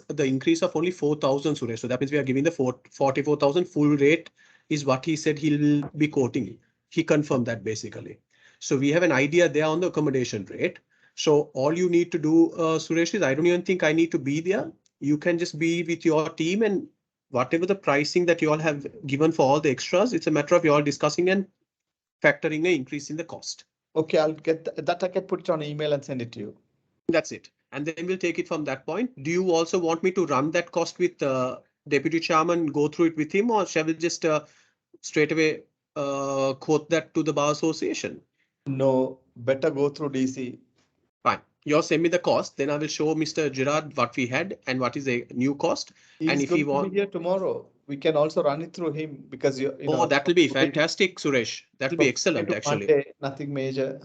the increase of only 4,000, Suresh. So that means we are giving the 44,000 full rate is what he said he will be quoting. He confirmed that basically. So we have an idea there on the accommodation rate. So all you need to do, Suresh, is I don't even think I need to be there. You can just be with your team, and whatever the pricing that you all have given for all the extras, it's a matter of you all discussing and factoring an increase in the cost. Okay, I'll get that. I can put it on email and send it to you. That's it. And then we'll take it from that point. Do you also want me to run that cost with Deputy Chairman, go through it with him, or shall we just straight away quote that to the Bar Association? No, better go through DC. Fine. You'll send me the cost, then I will show Mr. Gerard what we had and what is a new cost. And if he wants to be here tomorrow, we can also run it through him because you know. That will be fantastic, Suresh. That will be excellent, actually. Monday, nothing major.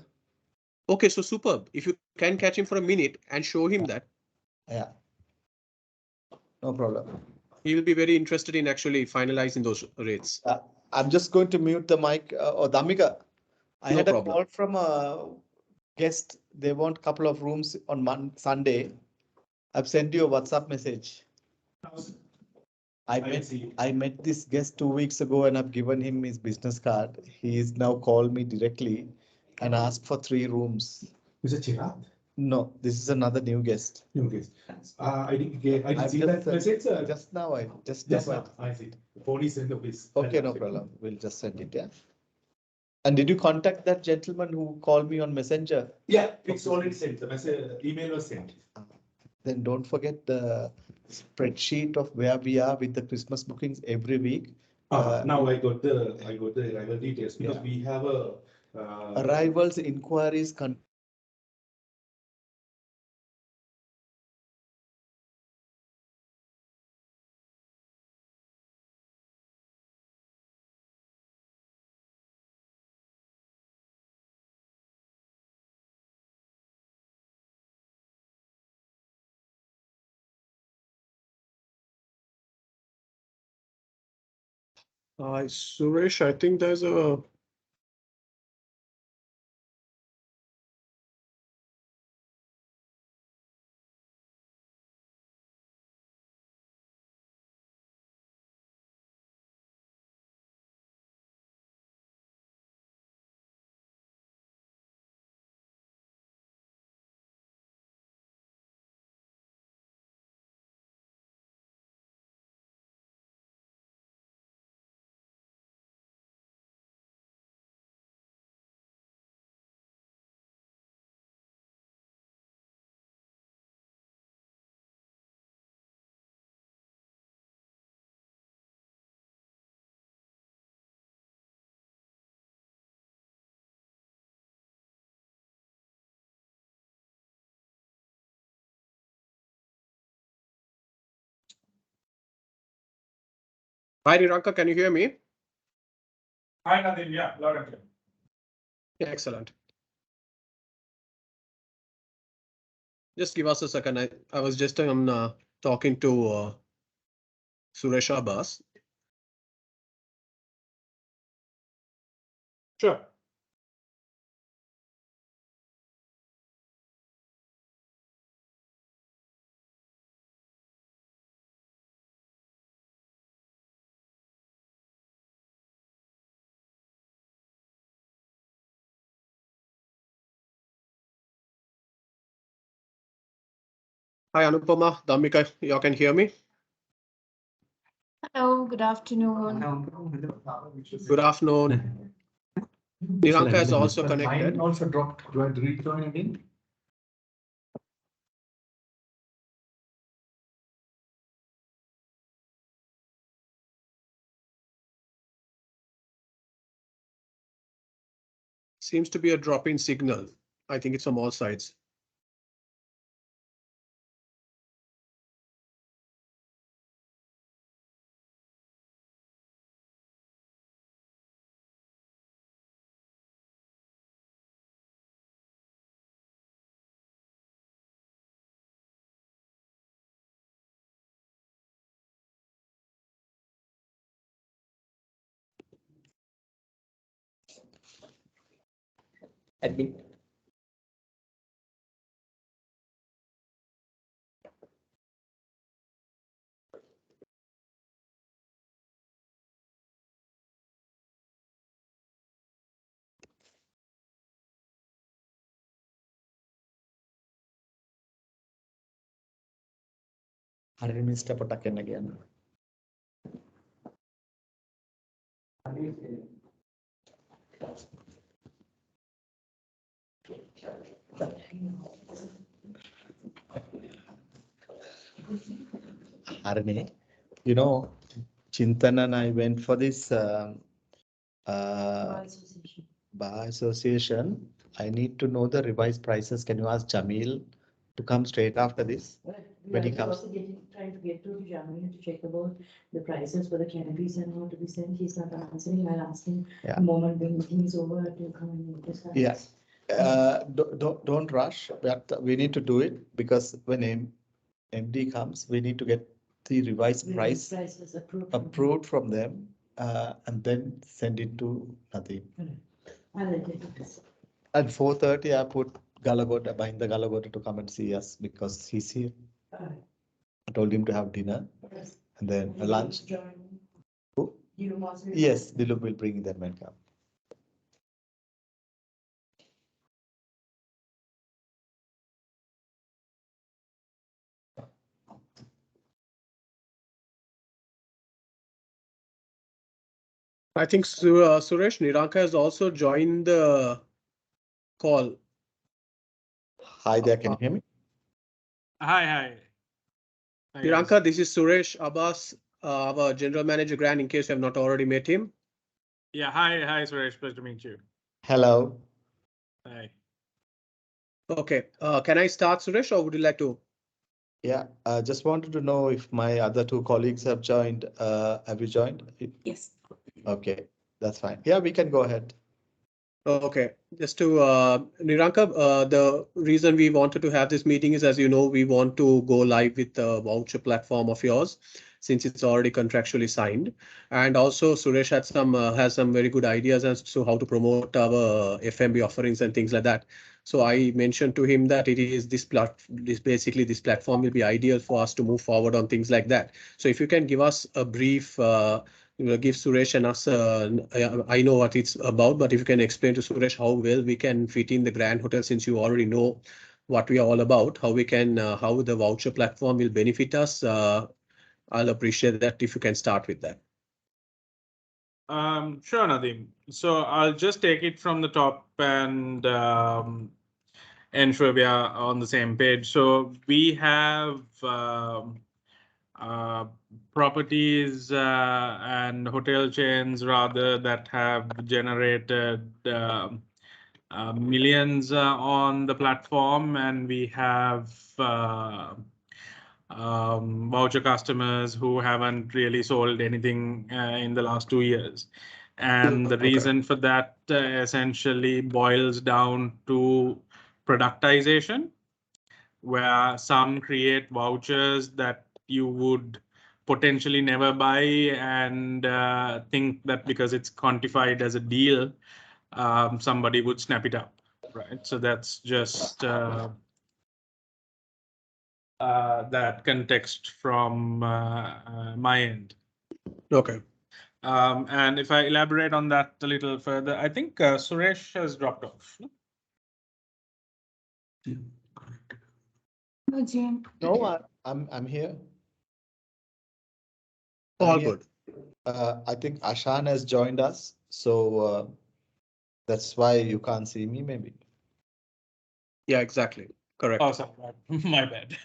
Okay, so superb. If you can catch him for a minute and show him that. Yeah. No problem. He will be very interested in actually finalizing those rates. I'm just going to mute the mic. Damika, I had a call from a guest. They want a couple of rooms on Sunday. I've sent you a WhatsApp message. I met this guest 2 weeks ago and I've given him his business card. He's now called me directly and asked for 3 rooms. Is it Chirag? No, this is another new guest. New guest. I didn't see that message. Just now, I see. The phone is in the office. Okay, no problem. We'll just send it. Yeah. And did you contact that gentleman who called me on Messenger? Yeah, it's already sent. The message, email was sent. Then don't forget the spreadsheet of where we are with the Christmas bookings every week. Now I got the arrival details because we have a arrivals, inquiries. Suresh, I think there's a. Hi, Niranka, can you hear me? Hi, Nadim. Yeah, loud and clear. Yeah, excellent. Just give us a second. I was just talking to Suresh Abbas. Sure. Hi, Anupama, Damika, you can hear me? Hello, good afternoon. Good afternoon. Niranka is also connected. Also dropped. Do I rejoin again? Seems to be a drop in signal. I think it's from all sides. Admin. හරි mister පොටක් එන්න කියන්න. හරිනේ. You know, Chintan and I went for this bar association. I need to know the revised prices. Can you ask Jamil to come straight after this? When he comes. Also trying to get to Jamil to check about the prices for the canopies and how to be sent. He's not answering. I'll ask him the moment when he's over to come and discuss. Yeah. Don't rush, but we need to do it because when MD comes, we need to get the revised prices approved from them and then send it to Nadeem. I'll let you do this. At 4:30, I put Galagoda, behind the Galagoda to come and see us because he's here. I told him to have dinner and then a lunch. Who? Yes, Diluk will bring them and come. I think Suresh Niranka has also joined the call. Hi there, can you hear me? Hi. Niranka, this is Suresh Abbas, our general manager, Grand, in case you have not already met him. Yeah, hi, Suresh. Pleasure to meet you. Hello. Hi. Okay, can I start, Suresh, or would you like to? Yeah, I just wanted to know if my other two colleagues have joined. Have you joined? Yes. Okay, that's fine. Yeah, we can go ahead. Okay, just to Niranka, the reason we wanted to have this meeting is, as you know, we want to go live with the voucher platform of yours since it's already contractually signed. And also Suresh had has some very good ideas as to how to promote our FMB offerings and things like that. So I mentioned to him that it is this platform will be ideal for us to move forward on things like that. So if you can give us a brief, give Suresh and us, I know what it's about, but if you can explain to Suresh how well we can fit in the Grand Hotel, since you already know what we are all about, how we can, how the voucher platform will benefit us. I'll appreciate that if you can start with that. Sure, Nadeem. So I'll just take it from the top and ensure we are on the same page. So we have properties and hotel chains rather that have generated millions on the platform, and we have voucher customers who haven't really sold anything in the last 2 years. And the reason for that essentially boils down to productization, where some create vouchers that you would potentially never buy and think that because it's quantified as a deal, somebody would snap it up, right? So that's just that context from my end. Okay. And if I elaborate on that a little further, I think Suresh has dropped off. No, I'm here. All good. I think Ashan has joined us, so that's why you can't see me, maybe. Yeah, exactly. Correct. Oh, sorry, my bad.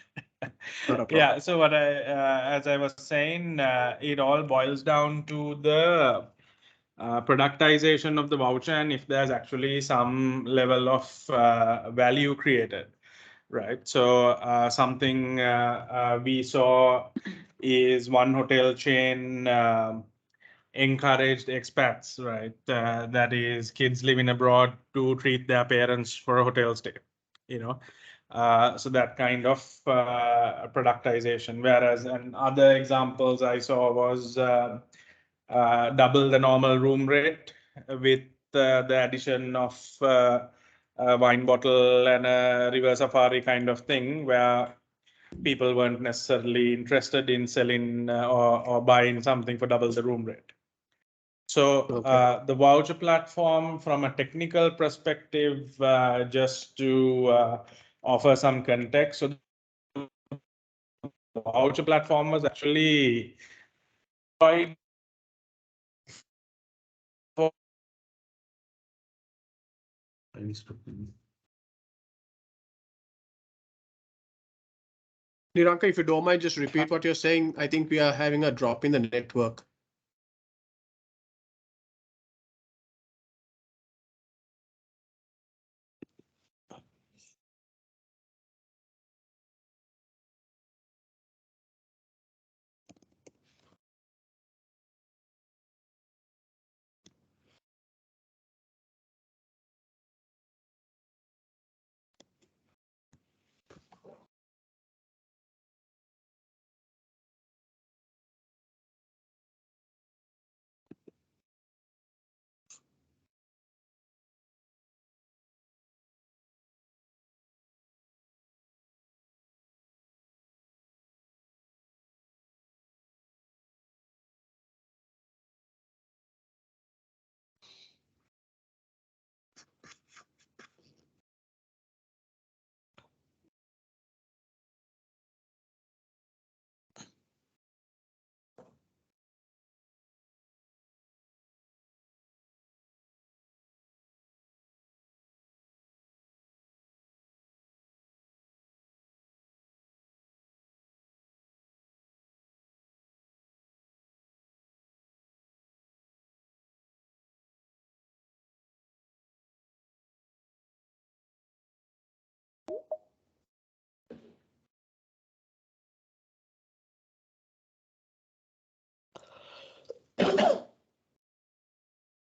Not a Yeah, so what as I was saying, it all boils down to the productization of the voucher, and if there's actually some level of value created, right? So something we saw is one hotel chain encouraged expats, right? That is, kids living abroad to treat their parents for a hotel stay, you know. So that kind of productization. Whereas, and other examples I saw was double the normal room rate with the addition of a wine bottle and a river safari kind of thing, where people weren't necessarily interested in selling or buying something for double the room rate. So the voucher platform, from a technical perspective, just to offer some context, so voucher platform was actually deployed for Niranka, if you don't mind, just repeat what you're saying. I think we are having a drop in the network.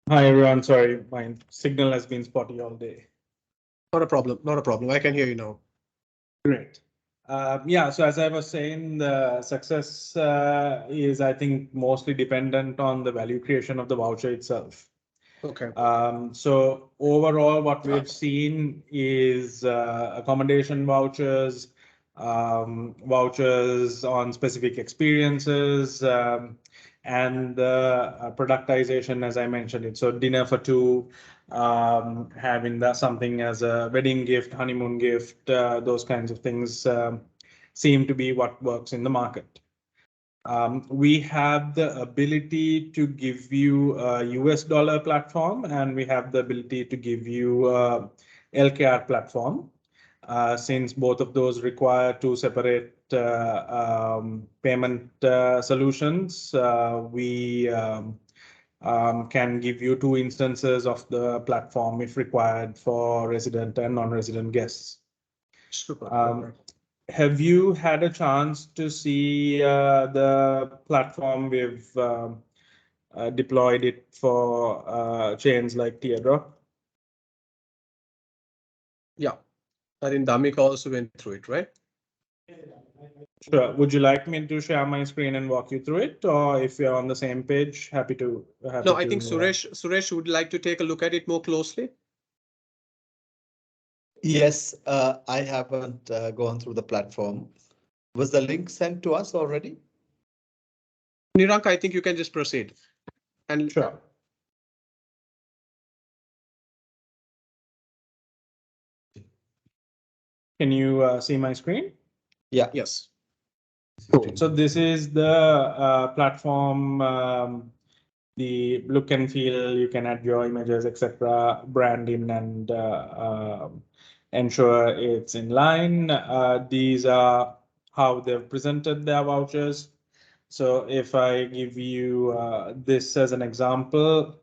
Hi everyone, sorry, my signal has been spotty all day. Not a problem. Not a problem. I can hear you now. Great. Yeah, so as I was saying, the success is, I think, mostly dependent on the value creation of the voucher itself. Okay. So overall, what we've seen is accommodation vouchers, vouchers on specific experiences, and productization, as I mentioned it. So dinner for two, having that something as a wedding gift, honeymoon gift, those kinds of things seem to be what works in the market. We have the ability to give you a US dollar platform, and we have the ability to give you a LKR platform. Since both of those require two separate payment solutions, we can give you two instances of the platform if required for resident and non-resident guests. Super. Have you had a chance to see the platform? We've deployed it for chains like Teardrop. Yeah. I think Damik also went through it, right? Sure. Would you like me to share my screen and walk you through it, or if you're on the same page, happy to. No, I think Suresh would like to take a look at it more closely. Yes, I haven't gone through the platform. Was the link sent to us already? Niranka, I think you can just proceed. And Sure. Can you see my screen? Yeah. yes. Cool. So this is the platform, the look and feel. You can add your images, etc., brand in, and ensure it's in line. These are how they've presented their vouchers. So if I give you this as an example,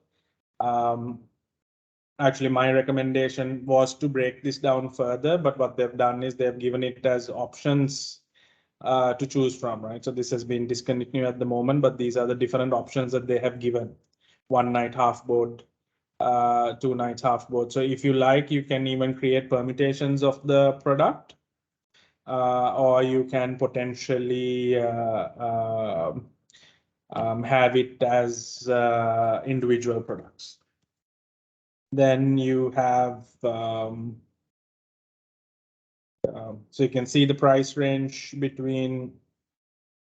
actually my recommendation was to break this down further, but what they've done is they've given it as options to choose from, right? So this has been discontinued at the moment, but these are the different options that they have given. 1 night half board, 2 nights half board. So if you like, you can even create permutations of the product, or you can potentially have it as individual products. Then you have, so you can see the price range between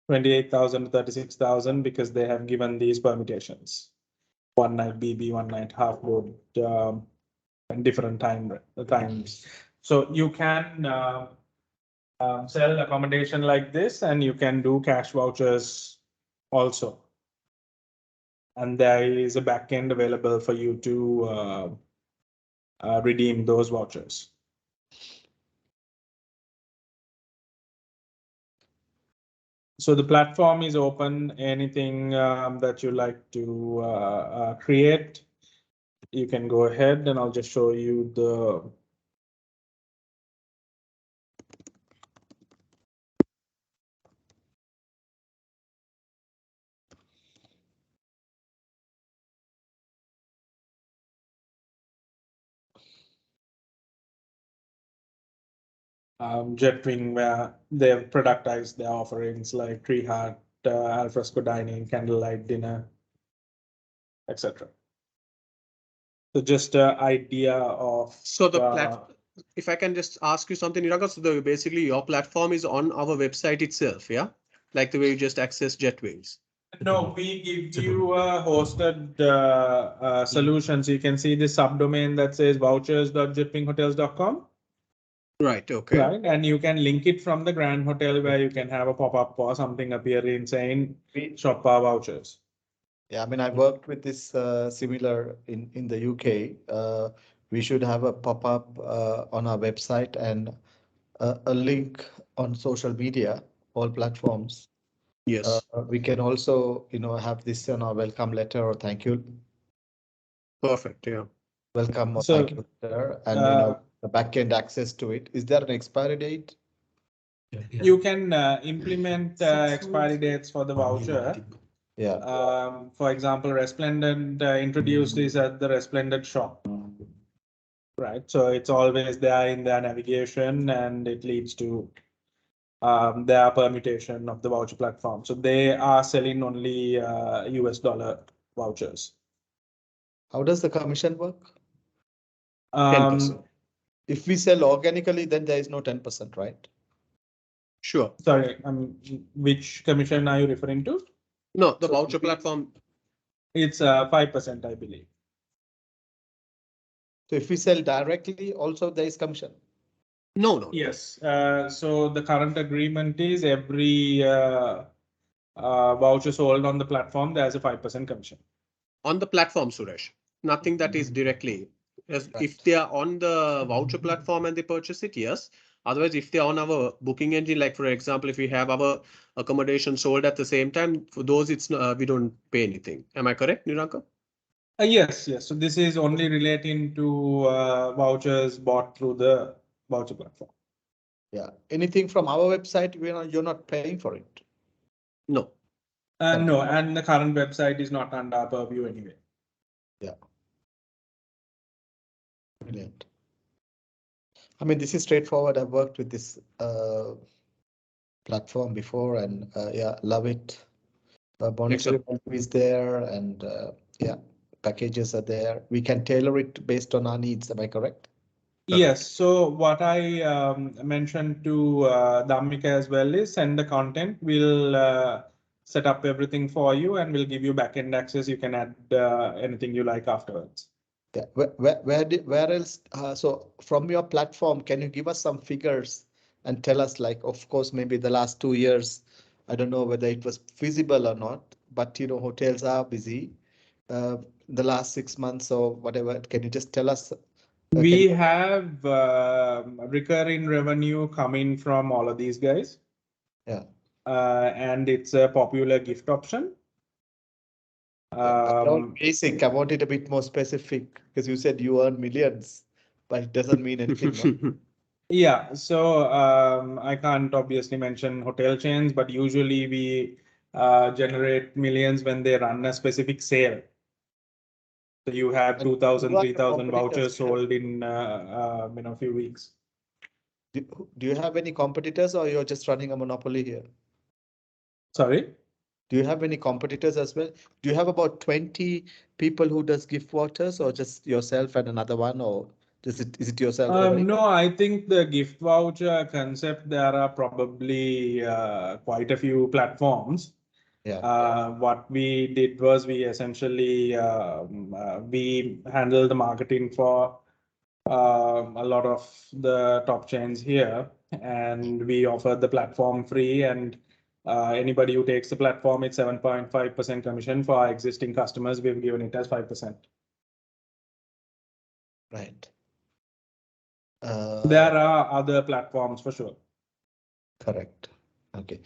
28,000 to 36,000 because they have given these permutations. 1 night BB, 1 night half board, and different times. So you can sell accommodation like this, and you can do cash vouchers also. And there is a backend available for you to redeem those vouchers. So the platform is open. Anything that you like to create, you can go ahead, and I'll just show you the Jetwing, where they've productized their offerings like Tree Hut, alfresco dining, candlelight dinner, etc. So just an idea of So the if I can just ask you something, Niranga, so basically your platform is on our website itself, yeah? Like the way you just access Jetwings. No, we give you hosted solutions. You can see the subdomain that says vouchers.jetwinghotels.com. Right, okay. Right, and you can link it from the Grand Hotel where you can have a pop-up or something appearing saying shop our vouchers. Yeah, I mean, I worked with this similar in the UK. We should have a pop-up on our website and a link on social media, all platforms. Yes. We can also, have this on our welcome letter or thank you. Perfect, yeah. Welcome or So, thank you letter, and the backend access to it. Is there an expiry date? you can implement expiry dates for the voucher. Yeah. For example, Resplendent introduced this at the Resplendent shop. Right, so it's always there in their navigation, and it leads to their permutation of the voucher platform. So they are selling only US dollar vouchers. How does the commission work? 10%. If we sell organically, then there is no 10%, right? Sure. Sorry, which commission are you referring to? No, the voucher platform. It's 5%, I believe. So if we sell directly, also there is commission. No. Yes. So the current agreement is every voucher sold on the platform, there's a 5% commission. On the platform, Suresh. Nothing that is directly. If they are on the voucher platform and they purchase it, yes. Otherwise, if they're on our booking engine, like for example, if we have our accommodation sold at the same time, for those it's we don't pay anything. Am I correct, Niranka? Yes. So this is only relating to vouchers bought through the voucher platform. Yeah. Anything from our website, you're not paying for it. No. No, and the current website is not under our purview anyway. Yeah. Brilliant. I mean, this is straightforward. I've worked with this platform before, and yeah, love it. Monetary value is there, and yeah, packages are there. We can tailor it based on our needs. Am I correct? Yes. So what I mentioned to Dhammika as well is send the content. We'll set up everything for you, and we'll give you backend access. You can add anything you like afterwards. Yeah. Where else? So from your platform, can you give us some figures and tell us, like, of course, maybe the last 2 years, I don't know whether it was feasible or not, but hotels are busy. The last 6 months or whatever, can you just tell us? We have recurring revenue coming from all of these guys. Yeah. And it's a popular gift option. Basic. I want it a bit more specific because you said you earn millions, but it doesn't mean anything. No? Yeah, so I can't obviously mention hotel chains, but usually we generate millions when they run a specific sale. So you have 2,000, 3,000 vouchers sold in a few weeks. Do you have any competitors, or you're just running a monopoly here? Sorry? Do you have any competitors as well? Do you have about 20 people who does gift vouchers, or just yourself and another one, or is it yourself only? No, I think the gift voucher concept, there are probably quite a few platforms. Yeah. What we did was we essentially we handled the marketing for a lot of the top chains here, and we offered the platform free, and anybody who takes the platform, it's 7.5% commission. For our existing customers, we've given it as 5%. Right. There are other platforms for sure. Correct. Okay.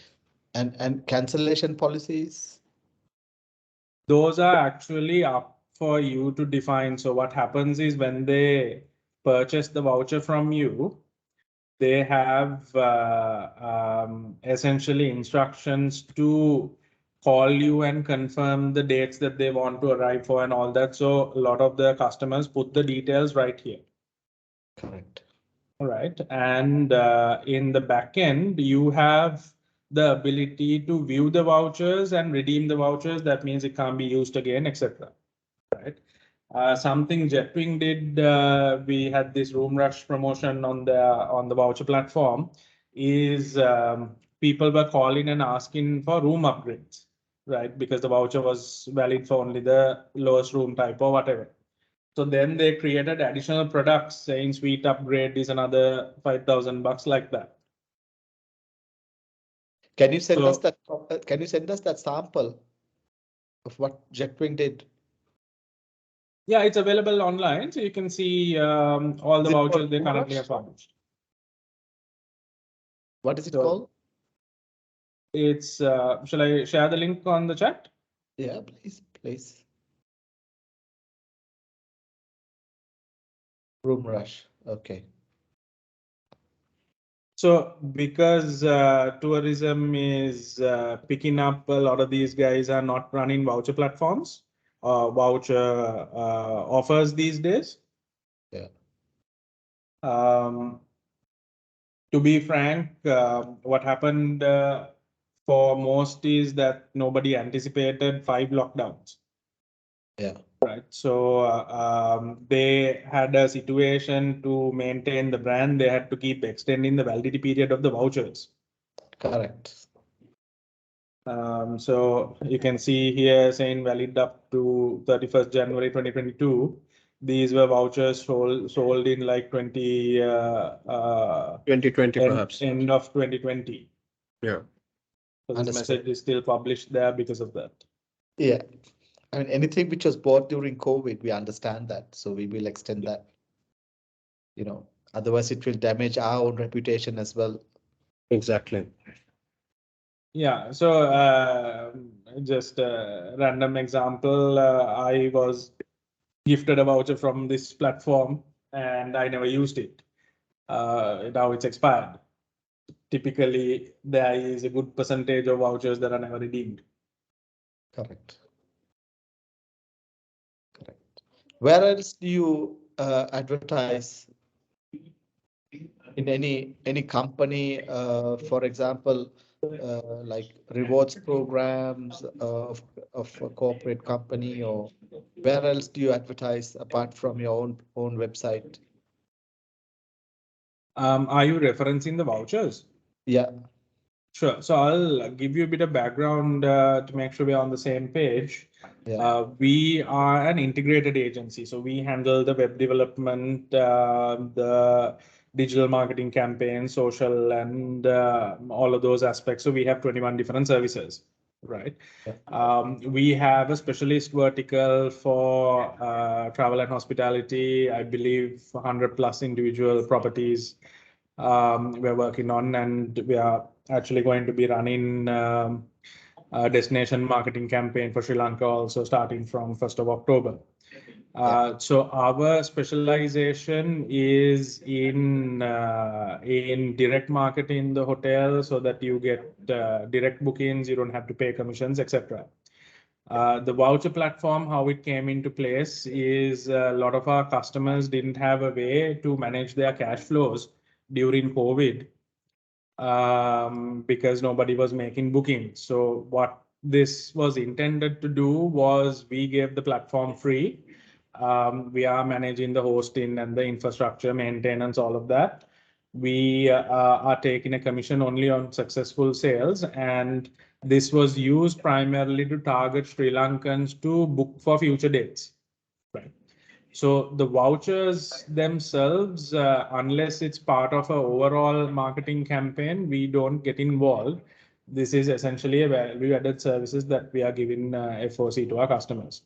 And cancellation policies? Those are actually up for you to define. So what happens is when they purchase the voucher from you, they have essentially instructions to call you and confirm the dates that they want to arrive for and all that. So a lot of the customers put the details right here. Correct. All right. And in the back end, you have the ability to view the vouchers and redeem the vouchers. That means it can't be used again, etc. Right. Something Jetwing did, we had this room rush promotion on the voucher platform, is people were calling and asking for room upgrades, right? Because the voucher was valid for only the lowest room type or whatever. So then they created additional products saying suite upgrade is another $5,000 like that. Can you send us that? Can you send us that sample of what Jetwing did? Yeah, it's available online, so you can see all the vouchers they currently have published. What is it called? It's shall I share the link on the chat? Yeah, please. Room rush. Okay. So because tourism is picking up, a lot of these guys are not running voucher platforms, voucher offers these days. Yeah. To be frank, what happened for most is that nobody anticipated 5 lockdowns. Yeah. Right. So they had a situation to maintain the brand. They had to keep extending the validity period of the vouchers. Correct. So you can see here saying valid up to 31st January 2022. These were vouchers sold in like 2020 perhaps. End of 2020. Yeah. So this message is still published there because of that. Yeah. I mean, anything which was bought during COVID, we understand that. So we will extend that. Otherwise it will damage our own reputation as well. Exactly. Yeah, so just a random example, I was gifted a voucher from this platform and I never used it. Now it's expired. Typically, there is a good percentage of vouchers that are never redeemed. Correct. Where else do you advertise? In any company, for example, like rewards programs of a corporate company, or where else do you advertise apart from your own website? Are you referencing the vouchers? Yeah. Sure. So I'll give you a bit of background to make sure we're on the same page. Yeah. We are an integrated agency. So we handle the web development, the digital marketing campaign, social, and all of those aspects. So we have 21 different services, right? Yeah. We have a specialist vertical for travel and hospitality. I believe 100 plus individual properties we're working on, and we are actually going to be running a destination marketing campaign for Sri Lanka also starting from 1st of October. So our specialization is in direct marketing in the hotel, so that you get direct bookings, you don't have to pay commissions, etc. The voucher platform, how it came into place is a lot of our customers didn't have a way to manage their cash flows during COVID because nobody was making bookings. So what this was intended to do was we gave the platform free. We are managing the hosting and the infrastructure maintenance, all of that. We are taking a commission only on successful sales, and this was used primarily to target Sri Lankans to book for future dates. Right. So the vouchers themselves, unless it's part of an overall marketing campaign, we don't get involved. This is essentially a value-added services that we are giving FOC to our customers.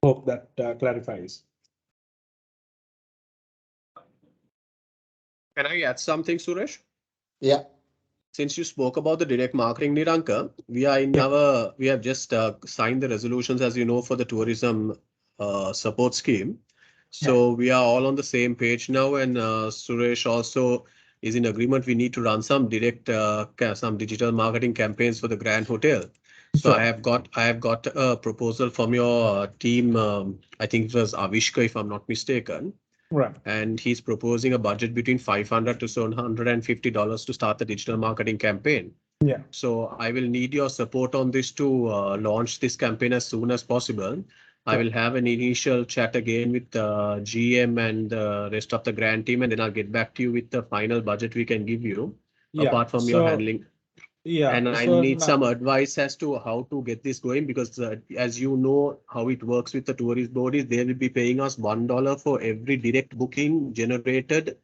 Hope that clarifies. Can I add something, Suresh? Yeah. Since you spoke about the direct marketing, Niranka, we have just signed the resolutions, as you know, for the tourism support scheme. So we are all on the same page now, and Suresh also is in agreement. We need to run some some digital marketing campaigns for the Grand Hotel. So Sure. I have got a proposal from your team. I think it was Avishka, if I'm not mistaken. Right. And he's proposing a budget between $500 to $750 to start the digital marketing campaign. Yeah. So I will need your support on this to launch this campaign as soon as possible. I will have an initial chat again with GM and the rest of the Grand team, and then I'll get back to you with the final budget we can give you, apart from your handling. Yeah. And I need some advice as to how to get this going, because as you know, how it works with the tourist board is they will be paying us $1 for every direct booking generated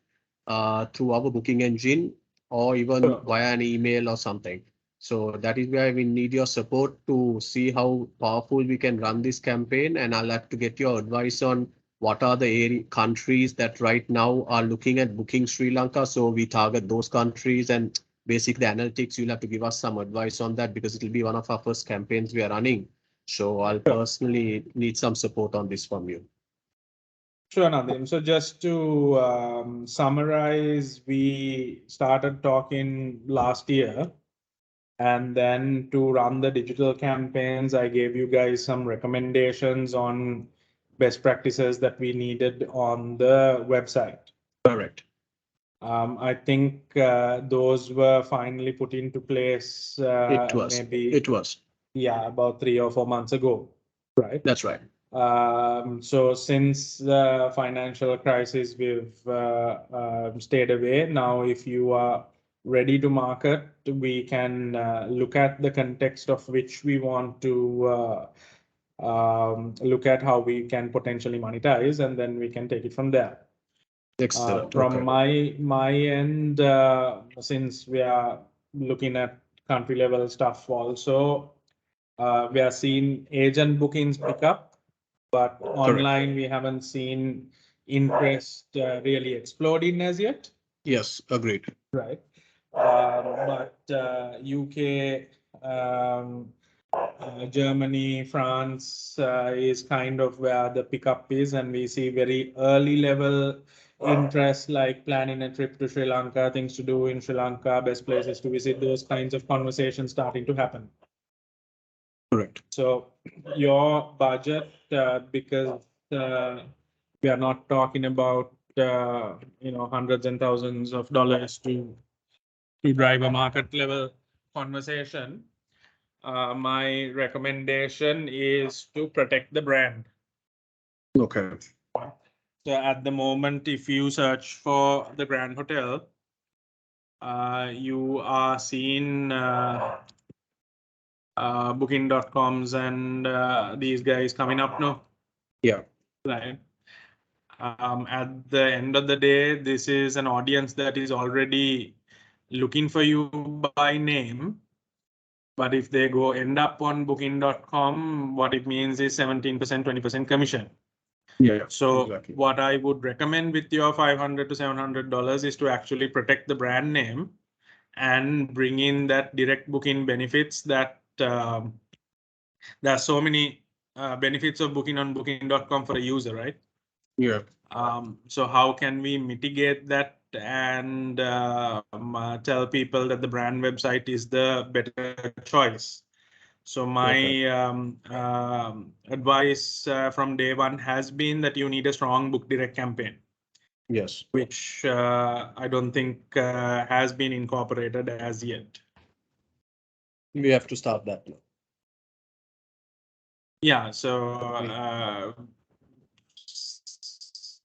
through our booking engine, or even via an email or something. So that is why we need your support to see how powerful we can run this campaign. And I'll have to get your advice on what are the countries that right now are looking at booking Sri Lanka. So we target those countries, and basically the analytics, you'll have to give us some advice on that, because it will be one of our first campaigns we are running. So I'll personally need some support on this from you. Sure, Nadim. So just to summarize, we started talking last year, and then to run the digital campaigns, I gave you guys some recommendations on best practices that we needed on the website. Correct. I think those were finally put into place. It was. Yeah, about 3 or 4 months ago, right? That's right. So since the financial crisis, we've stayed away. Now, if you are ready to market, we can look at the context of which we want to look at how we can potentially monetize, and then we can take it from there. Excellent. From my end, since we are looking at country level stuff also, we are seeing agent bookings pick up, but online we haven't seen interest really exploding as yet. Yes, agreed. Right. But UK, Germany, France is kind of where the pickup is, and we see very early level interest, like planning a trip to Sri Lanka, things to do in Sri Lanka, best places to visit, those kinds of conversations starting to happen. Correct. So your budget, because we are not talking about hundreds and thousands of dollars to drive a market level conversation. My recommendation is to protect the brand. Okay. So at the moment, if you search for the Grand Hotel, you are seeing booking.coms and these guys coming up now. Yeah. Right. At the end of the day, this is an audience that is already looking for you by name. But if they end up on booking.com, what it means is 17%, 20% commission. Yeah. So exactly. What I would recommend with your $500 to $700 is to actually protect the brand name and bring in that direct booking benefits that there are so many benefits of booking on booking.com for a user, right? Yeah. So how can we mitigate that and tell people that the brand website is the better choice? So my advice from day one has been that you need a strong book direct campaign. Yes. Which I don't think has been incorporated as yet. We have to start that now. Yeah, so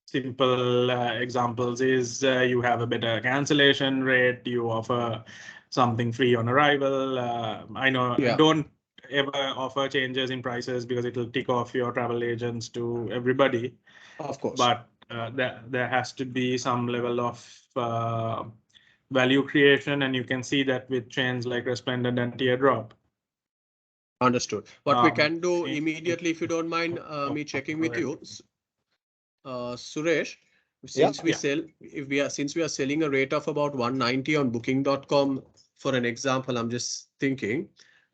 simple examples is you have a better cancellation rate, you offer something free on arrival. I know, ever offer changes in prices because it will tick off your travel agents to everybody. Of course. But there has to be some level of value creation, and you can see that with chains like Resplendent and Teardrop. Understood. What we Um, can do yeah. immediately, if you don't mind me checking with you, Suresh, since we are selling a rate of about 190 on booking.com, for an example, I'm just thinking,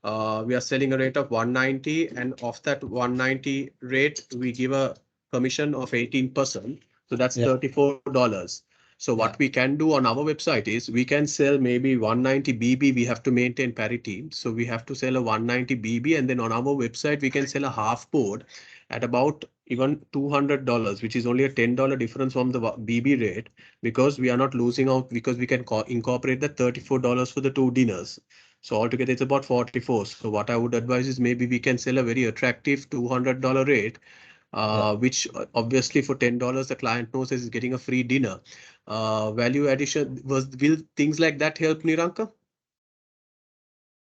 we are selling a rate of 190, and of that 190 rate, we give a commission of 18%. So that's $34. So what we can do on our website is we can sell maybe 190 BB. We have to maintain parity. So we have to sell a 190 BB, and then on our website, we can sell a half board at about even $200, which is only a $10 difference from the BB rate, because we are not losing out, because we can incorporate the $34 for the 2 dinners. So altogether it's about 44. So what I would advise is maybe we can sell a very attractive $200 rate, which obviously for $10 the client knows is getting a free dinner. Value addition, will things like that help, Niranka?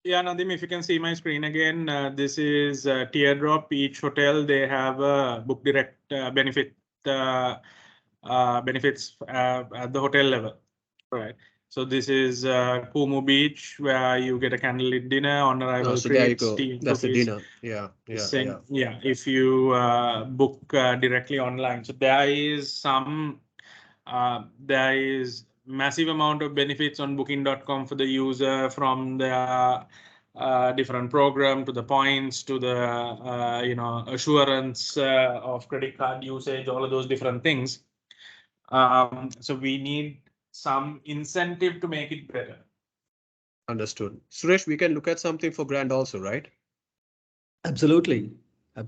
Yeah, Nadim, if you can see my screen again, this is Teardrop. Each hotel, they have a book direct benefits at the hotel level, right? So this is Kumu Beach, where you get a candlelit dinner, on arrival So there you treats, go. tea, That's the cookies. dinner. Yeah. If you book directly online. So there is massive amount of benefits on booking.com for the user, from the different program to the points to the assurance of credit card usage, all of those different things. So we need some incentive to make it better. Understood. Suresh, we can look at something for Grand also, right? Absolutely. I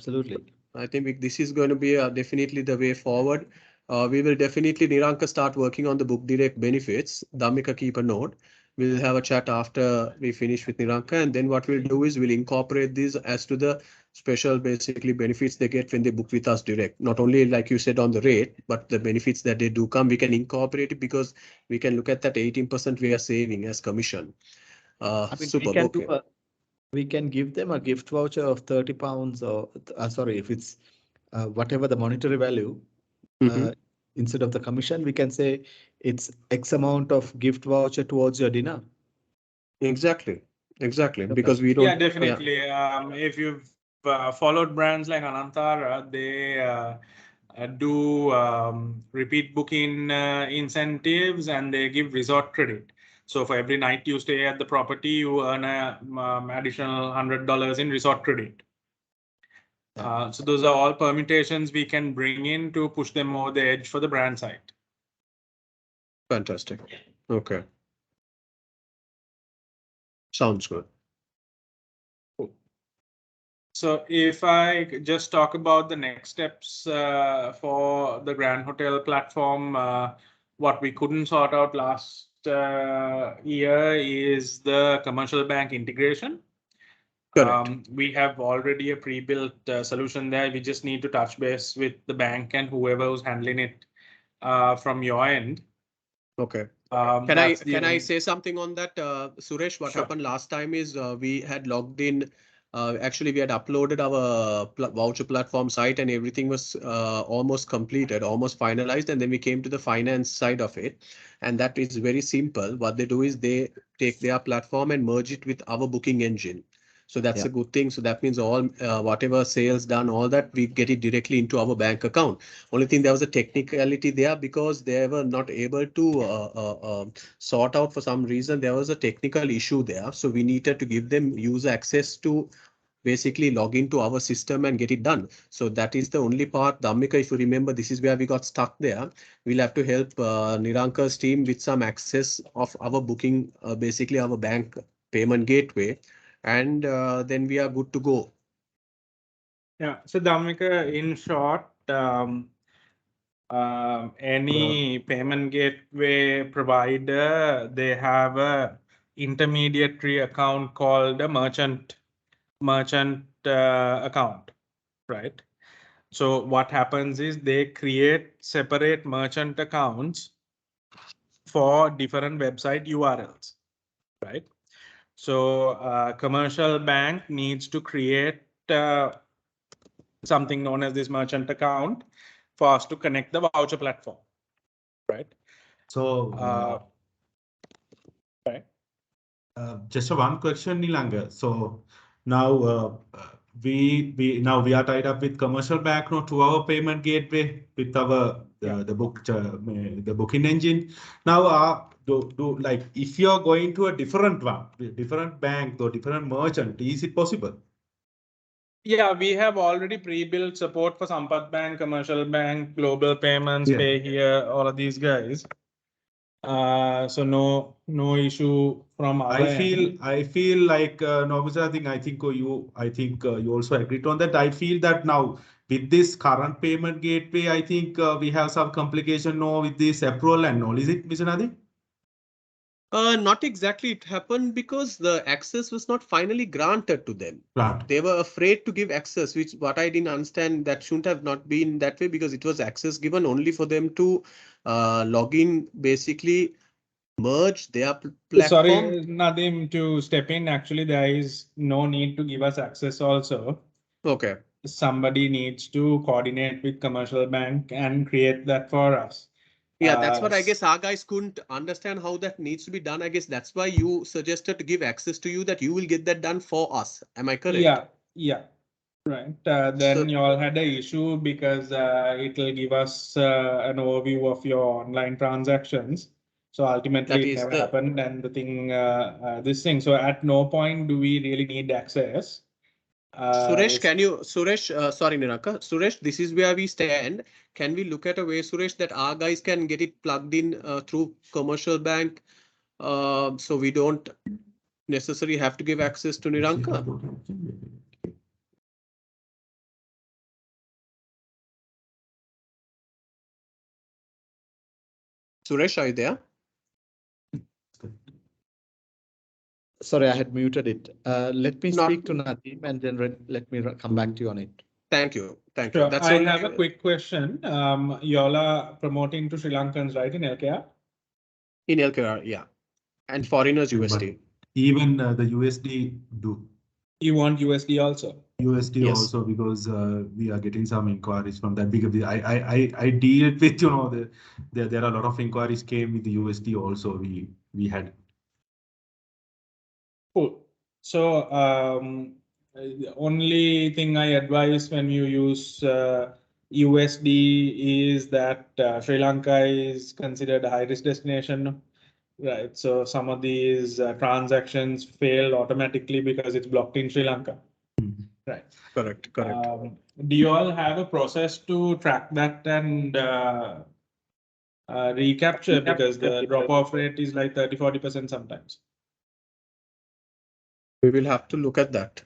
think this is going to be definitely the way forward. We will definitely, Niranka, start working on the book direct benefits. Dhammika, keep a note. We'll have a chat after we finish with Niranka, and then what we'll do is we'll incorporate these as to the special basically benefits they get when they book with us direct. Not only like you said on the rate, but the benefits that they do come, we can incorporate it, because we can look at that 18% we are saving as commission. We can give them a gift voucher of £30, or sorry, if it's whatever the monetary value, instead of the commission, we can say it's X amount of gift voucher towards your dinner. Exactly. Because we don't. Yeah, definitely. If you've followed brands like ANTYRA, they do repeat booking incentives, and they give resort credit. So for every night you stay at the property, you earn a additional $100 in resort credit. So those are all permutations we can bring in to push them over the edge for the brand side. Fantastic. Okay. Sounds good. So if I just talk about the next steps for the Grand Hotel platform, what we couldn't sort out last year is the commercial bank integration. Correct. We have already a pre-built solution there. We just need to touch base with the bank and whoever who's handling it from your end. Okay. Can I say something on that, Suresh? What happened last time is we had logged in. Actually, we had uploaded our voucher platform site, and everything was almost completed, almost finalized. And then we came to the finance side of it. And that is very simple. What they do is they take their platform and merge it with our booking engine. So that's a good thing. So that means all whatever sales done, all that, we get it directly into our bank account. Only thing, there was a technicality there because they were not able to sort out for some reason. There was a technical issue there. So we needed to give them user access to basically log into our system and get it done. So that is the only part. Dhammika, if you remember, this is where we got stuck there. We'll have to help Niranka's team with some access of our booking, basically our bank payment gateway. And then we are good to go. Yeah. So Dhammika, in short, any payment gateway provider, they have a intermediary account called a merchant account, right? So what happens is they create separate merchant accounts for different website URLs, right? So commercial bank needs to create something known as this merchant account for us to connect the voucher platform, right? So, Right. just a one question, Nilanga. So now we are tied up with commercial bank now to our payment gateway with our the booking engine. Now, do like if you're going to a different one, different bank or different merchant, is it possible? Yeah, we have already pre-built support for Sampath Bank, Commercial Bank, Global Payments, Yeah. Pay Here, all of these guys. So no issue from our end. I feel like Nobisa, I think you also agreed on that. I feel that now with this current payment gateway, I think we have some complication now with this approval and all. Is it, Mr. Nadi? Not exactly. It happened because the access was not finally granted to them. Right. They were afraid to give access, which what I didn't understand, that shouldn't have not been that way, because it was access given only for them to log in, basically merge their platform. Sorry, Nadim, to step in. Actually, there is no need to give us access also. Okay. Somebody needs to coordinate with commercial bank and create that for us. Yeah, that's what I guess our guys couldn't understand how that needs to be done. I guess that's why you suggested to give access to you, that you will get that done for us. Am I correct? Yeah. Right. Then So- you all had an issue because it will give us an overview of your online transactions. So That ultimately, it is never the- happened, and the thing, this thing. So at no point do we really need access. Suresh, sorry, Niraka. Suresh, this is where we stand. Can we look at a way, Suresh, that our guys can get it plugged in through commercial bank, so we don't necessarily have to give access to Niranka? Suresh, are you there? Sorry, I had muted it. Let me Not- speak to Nadeem and then let me come back to you on it. Thank you. Thank Sure. you. That's I only- have a quick question. You all are promoting to Sri Lankans, right, in LKR? in LKR, yeah. And foreigners USD. Even the USD do. You want USD also? USD Yes. also, because we are getting some inquiries from that, because I deal with, there are a lot of inquiries came with the USD also. We had. Cool. So the only thing I advise when you use USD is that Sri Lanka is considered a high-risk destination, right? So some of these transactions fail automatically because it's blocked in Sri Lanka, right? Correct. Do you all have a process to track that and recapture, because the drop-off rate is like 30-40% sometimes? We will have to look at that.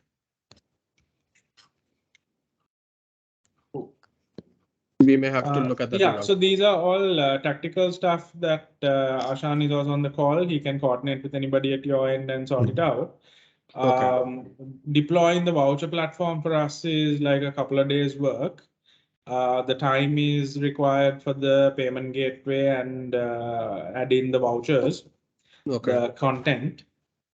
We may have to look at that. Yeah, so these are all tactical stuff that Ashan is also on the call. He can coordinate with anybody at your end and sort it out. Deploying the voucher platform for us is like a couple of days work. The time is required for the payment gateway and add in the vouchers, the content.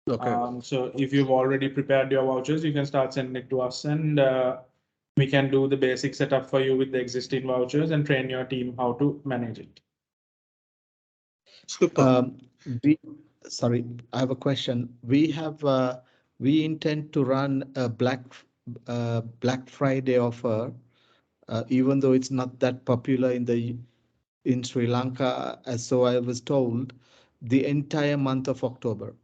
So if you've already prepared your vouchers, you can start sending it to us, and we can do the basic setup for you with the existing vouchers and train your team how to manage it. Super. Sorry, I have a question. We intend to run a Black Friday offer, even though it's not that popular in Sri Lanka, so I was told, the entire month of October,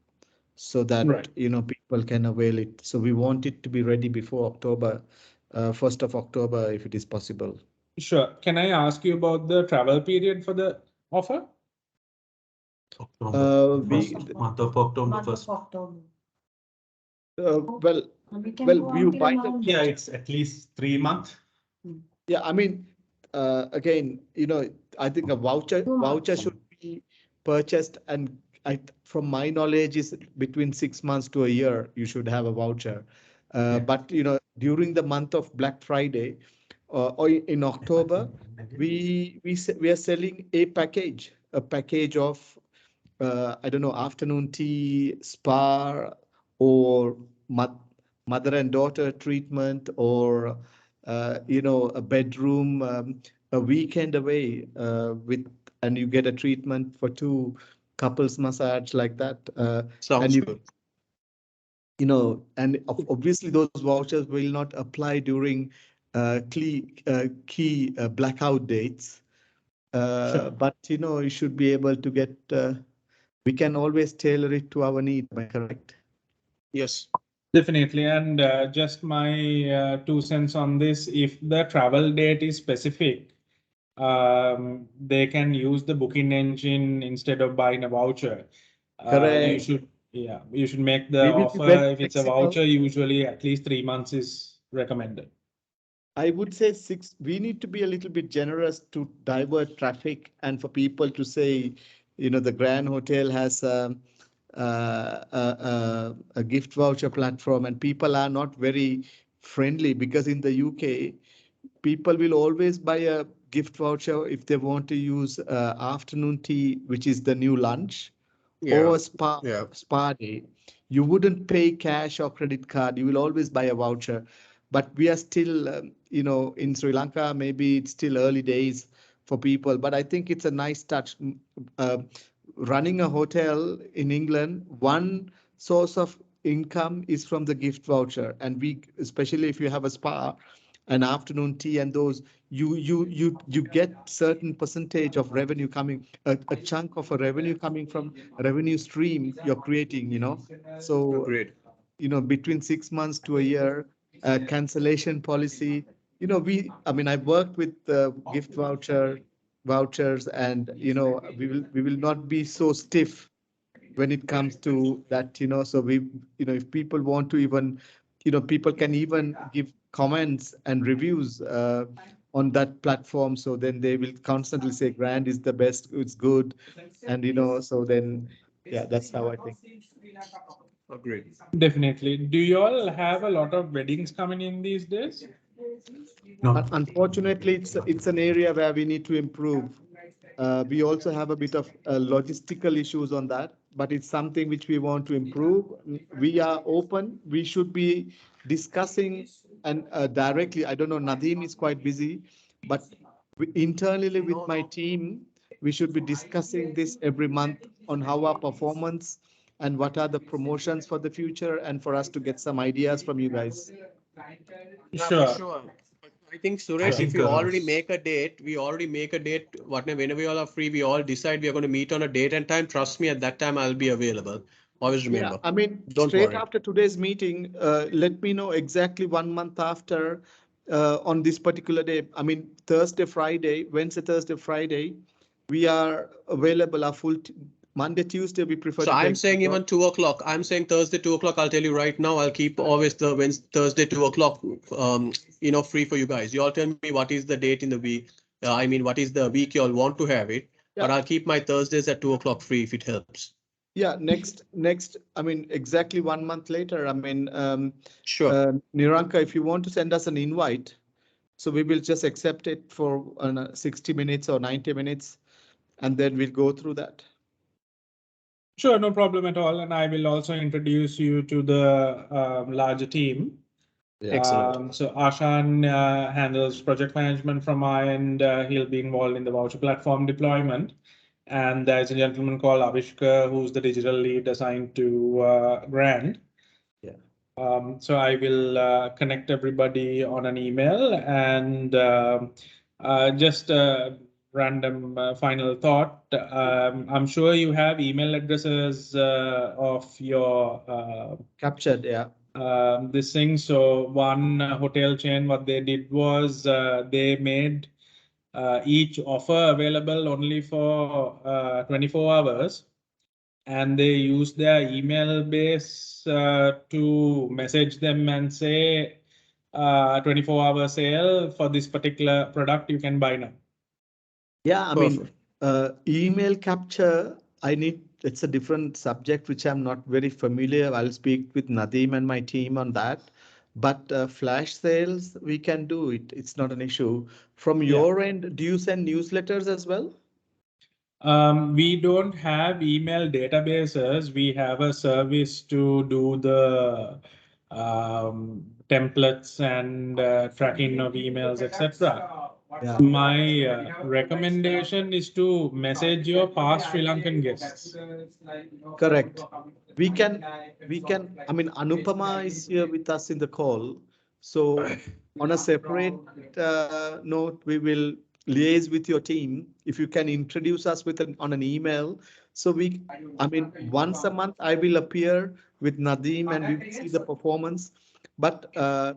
so that people can avail it. So we want it to be ready before October, 1st of October, if it is possible. Sure. Can I ask you about the travel period for the offer? Month of October first. You buy the. Yeah, it's at least 3 months. Yeah, I mean, again, I think a voucher should be purchased, and from my knowledge is between 6 months to a year, you should have a voucher. But during the month of Black Friday or in October, we are selling a package of I don't know, afternoon tea, spa, or mother and daughter treatment, or a bedroom, a weekend away and you get a treatment for 2 couples massage like that. Sounds and good. Obviously those vouchers will not apply during key blackout dates. But you should be able to get, we can always tailor it to our need. Am I correct? Yes. Definitely. And just my 2 cents on this, if the travel date is specific, they can use the booking engine instead of buying a voucher. You Correct. should, yeah, you should make the We will be offer. very If it's a flexible. voucher, usually at least 3 months is recommended. I would say 6. We need to be a little bit generous to divert traffic and for people to say, the Grand Hotel has a gift voucher platform, and people are not very friendly because in the UK, people will always buy a gift voucher if they want to use afternoon tea, which is the new lunch, or spa day. You wouldn't pay cash or credit card. You will always buy a voucher. But we are still, in Sri Lanka, maybe it's still early days for people. But I think it's a nice touch. Running a hotel in England, one source of income is from the gift voucher. And especially if you have a spa, an afternoon tea, and those, you get certain percentage of revenue coming, a chunk of a revenue coming from a revenue stream you're creating, So, Great. Between 6 months to a year, cancellation policy, I've worked with gift vouchers, and, we will not be so stiff when it comes to that, so if people want to even, people can even give comments and reviews on that platform. So then they will constantly say Grand is the best, it's good. And, so then, yeah, that's how I think. Agreed. Definitely. Do you all have a lot of weddings coming in these days? No. Unfortunately, it's an area where we need to improve. We also have a bit of logistical issues on that, but it's something which we want to improve. We are open. We should be discussing and directly. I don't know, Nadeem is quite busy, but internally with my team, we should be discussing this every month on how our performance and what are the promotions for the future, and for us to get some ideas from you guys. Sure. I think, Suresh, think, if we already make a date, whenever we all are free, we all decide we are going to meet on a date and time. Trust me, at that time, I'll be available. Always remember. Yeah, Don't straight worry. after today's meeting, let me know exactly 1 month after on this particular day. Thursday, Friday, Wednesday, Thursday, Friday, we are available. Our Monday, Tuesday, we prefer So to I'm take. saying even 2 o'clock. I'm saying Thursday 2 o'clock. I'll tell you right now. I'll keep always the Thursday 2 o'clock. Free for you guys. You all tell me what is the date in the week. What is the week you all want to have it? Yeah. But I'll keep my Thursdays at 2 o'clock free if it helps. Yeah, next, exactly 1 month later. Sure. Niranka, if you want to send us an invite, so we will just accept it for 60 minutes or 90 minutes, and then we'll go through that. Sure, no problem at all. And I will also introduce you to the larger team. Excellent. So Ashan handles project management from my end. He'll be involved in the voucher platform deployment. And there's a gentleman called Avishka, who's the digital lead assigned to Grand. Yeah. So I will connect everybody on an email, and just a random final thought. I'm sure you have email addresses of your Captured, yeah. this thing. So one hotel chain, what they did was they made each offer available only for 24 hours. And they use their email base to message them and say 24-hour sale for this particular product you can buy now. Yeah, email capture, it's a different subject which I'm not very familiar. I'll speak with Nadeem and my team on that. But flash sales, we can do it. It's not an issue. From your end, do you send newsletters as well? We don't have email databases. We have a service to do the templates and tracking of emails, etc. Yeah. My recommendation is to message your past Sri Lankan guests. Correct. We can, I mean, Anupama is here with us in the call. So on a separate note, we will liaise with your team. If you can introduce us with on an email. So I mean, once a month I will appear with Nadeem and we will see the performance. But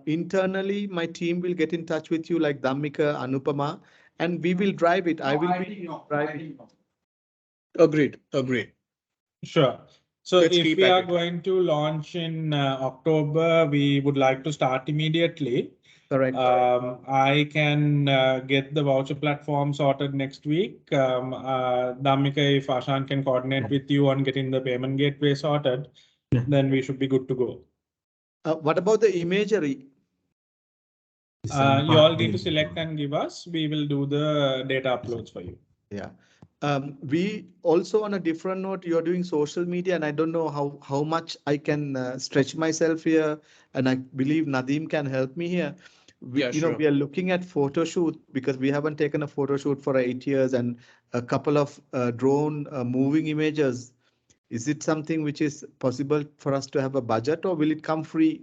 internally, my team will get in touch with you like Dhammika, Anupama, and we will drive it. I will be driving. Agreed, agreed. Sure. So Let's if keep we at are it. going to launch in October, we would like to start immediately. Correct. I can get the voucher platform sorted next week. Dhammika, if Ashan can coordinate with you on getting the payment gateway sorted, then we should be good to go. What about the imagery? You all need to select and give us. We will do the data uploads for you. Yeah. We also, on a different note, you're doing social media, and I don't know how much I can stretch myself here, and I believe Nadeem can help me here. Yeah, You know, sure. we are looking at photo shoot because we haven't taken a photo shoot for 8 years, and a couple of drone moving images. Is it something which is possible for us to have a budget, or will it come free?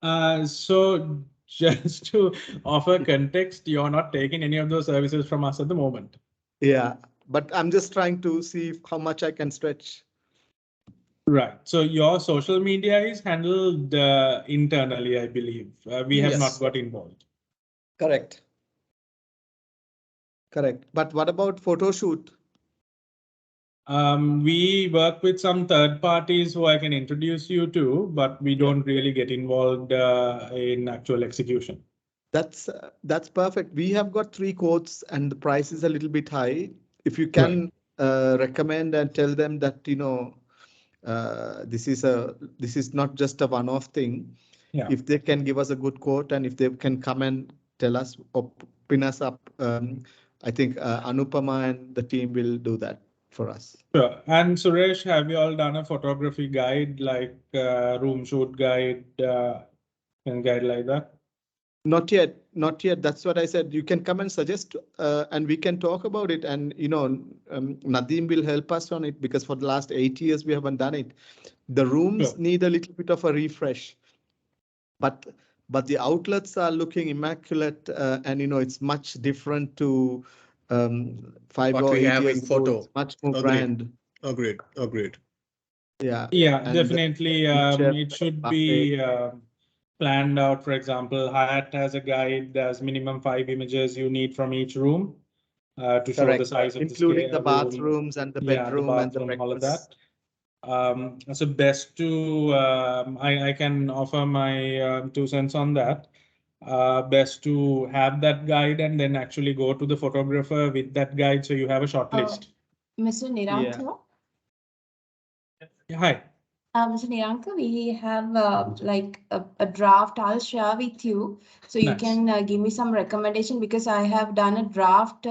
So just to offer context, you're not taking any of those services from us at the moment. Yeah, but I'm just trying to see how much I can stretch. Right. So your social media is handled internally, I believe. We have not Yes. got involved. Correct. Correct. But what about photo shoot? We work with some third parties who I can introduce you to, but we don't really get involved in actual execution. That's perfect. We have got 3 quotes and the price is a little bit high. If you can recommend and tell them that, you know, this is not just a one-off thing. Yeah. If they can give us a good quote and if they can come and tell us or pin us up, I think Anupama and the team will do that for us. Sure. And Suresh, have you all done a photography guide like room shoot guide and guide like that? Not yet, not yet. That's what I said. You can come and suggest, and we can talk about it. And you know, Nadeem will help us on it because for the last 8 years we haven't done it. The rooms need a little bit of a refresh, but the outlets are looking immaculate, and you know, it's much different to 5 What or we 8 have years in ago. photo. It's much more Agreed. grand. Agreed, agreed. Yeah. Yeah, And definitely. It should buffet. be planned out. For example, Hyatt has a guide. There's minimum 5 images you need from each room to show the Correct. size of Including the the bathrooms and the bedroom and the all of breakfast. that. So best to I can offer my 2 cents on that. Best to have that guide and then actually go to the photographer with that guide so you have a short list. Mr. Niranka? Hi. Mr. Niranka, we have like a draft I'll share with you. So you Nice. can give me some recommendation because I have done a draft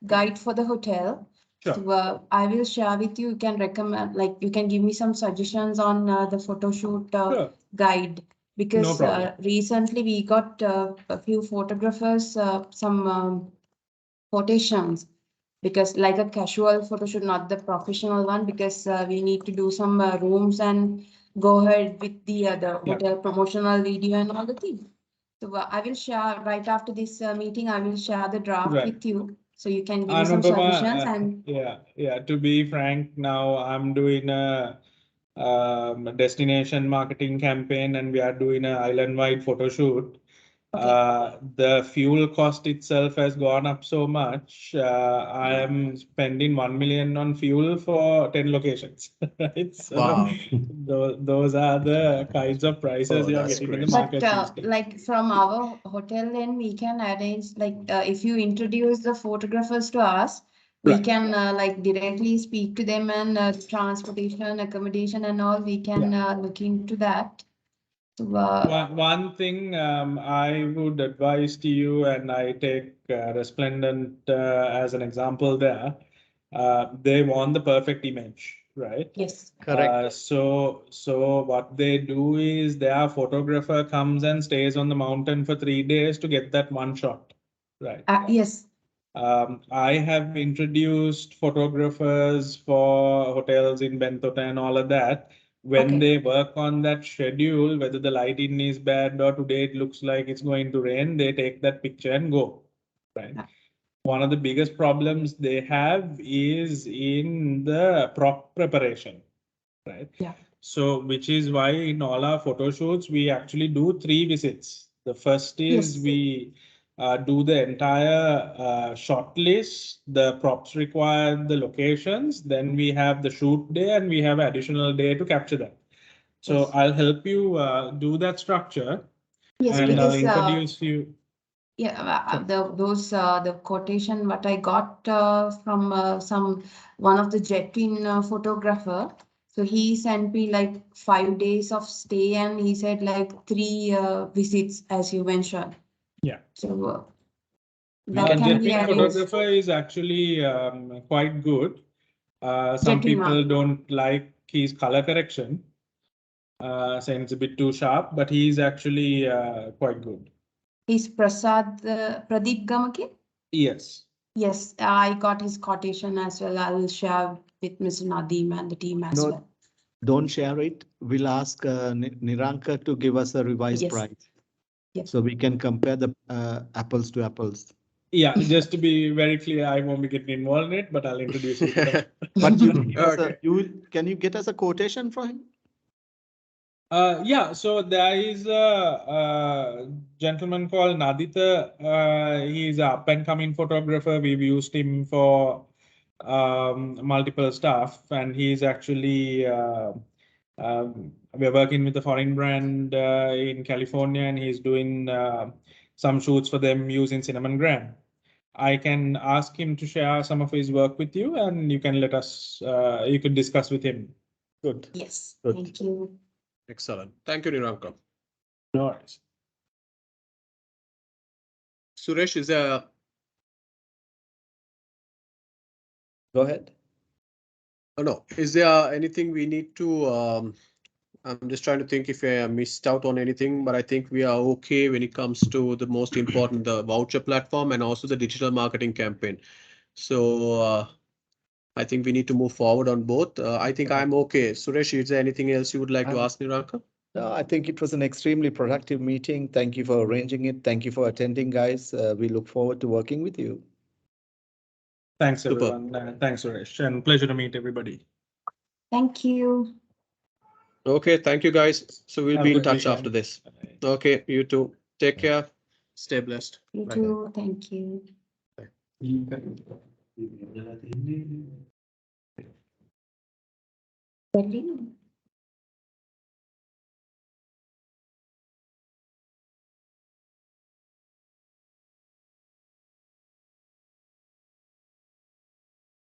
guide for the hotel. Sure. So I will share with you. You can recommend, like you can give me some suggestions on the photo shoot Sure. guide. Because No problem. recently we got a few photographers, some quotations. Because like a casual photo shoot, not the professional one, because we need to do some rooms and go ahead with the hotel promotional video and all the things. So I will share right after this meeting. I will share the draft with you, so you can give me some suggestions. And yeah. To be frank, now I'm doing a destination marketing campaign, and we are doing an island-wide photo shoot. The fuel cost itself has gone up so much. I am spending 1 million on fuel for 10 locations. Right? So Wow. those are the kinds of prices you are That's getting in the crazy. market these days. like from our hotel, then we can arrange like if you introduce the photographers to us, we can like directly speak to them and transportation, accommodation, and all. We can look into that. So, One thing I would advise to you, and I take Resplendent as an example there, they want the perfect image, right? yes. Correct. So what they do is their photographer comes and stays on the mountain for 3 days to get that one shot, right? Yes. I have introduced photographers for hotels in Bentota and all of that. When Okay. they work on that schedule, whether the lighting is bad or today it looks like it's going to rain, they take that picture and go, right? Yeah. One of the biggest problems they have is in the prop preparation, right? Yeah. So, which is why in all our photo shoots, we actually do 3 visits. The first is Yes. we do the entire shot list, the props required, the locations, then we have the shoot day and we have additional day to capture that. So Yes. I'll help you do that structure Yes, and I'll because introduce you. yeah, the quotation what I got from one of the jet-in photographer. So he sent me like 5 days of stay, and he said like 3 visits, as you mentioned. Yeah. So that can Jet be wing arranged. photographer is actually quite good. Some Jet-in people one. don't like his color correction, saying it's a bit too sharp, but he's actually quite good. He's Pradeep Gamake. Yes. Yes, I got his quotation as well. I will share with Mr. Nadeem and the team as No, well. don't share it. We'll ask Niranka to give us a revised Yes. price. Yes. So we can compare the apples to apples. Yeah, just to be very clear, I won't be getting involved in it, but I'll introduce you to them. But you give us Okay. can you get us a quotation for him? Yeah, so there is a gentleman called Naditha. He's a up and coming photographer. We've used him for multiple stuff, and he's actually we're working with a foreign brand in California, and he's doing some shoots for them using Cinnamon Gram. I can ask him to share some of his work with you, and you can let us. You could discuss with him. Good. Yes, Good. thank you. Excellent. Thank you, Niranka. No worries. Suresh, is there? Go ahead. Oh, no. Is there anything we need to? I'm just trying to think if I missed out on anything, but I think we are okay when it comes to the most important, the voucher platform and also the digital marketing campaign. So I think we need to move forward on both. I think I'm okay. Suresh, is there anything else you would like to ask Niranka? No, I think it was an extremely productive meeting. Thank you for arranging it. Thank you for attending, guys. We look forward to working with you. Thanks, Super. everyone. Thanks, Suresh, and pleasure to meet everybody. Thank you. Okay, thank you, guys. So we'll Have be a in good touch weekend. after this. Okay, you too. Take care. Stay blessed. You Bye. too. Thank you. Berlin.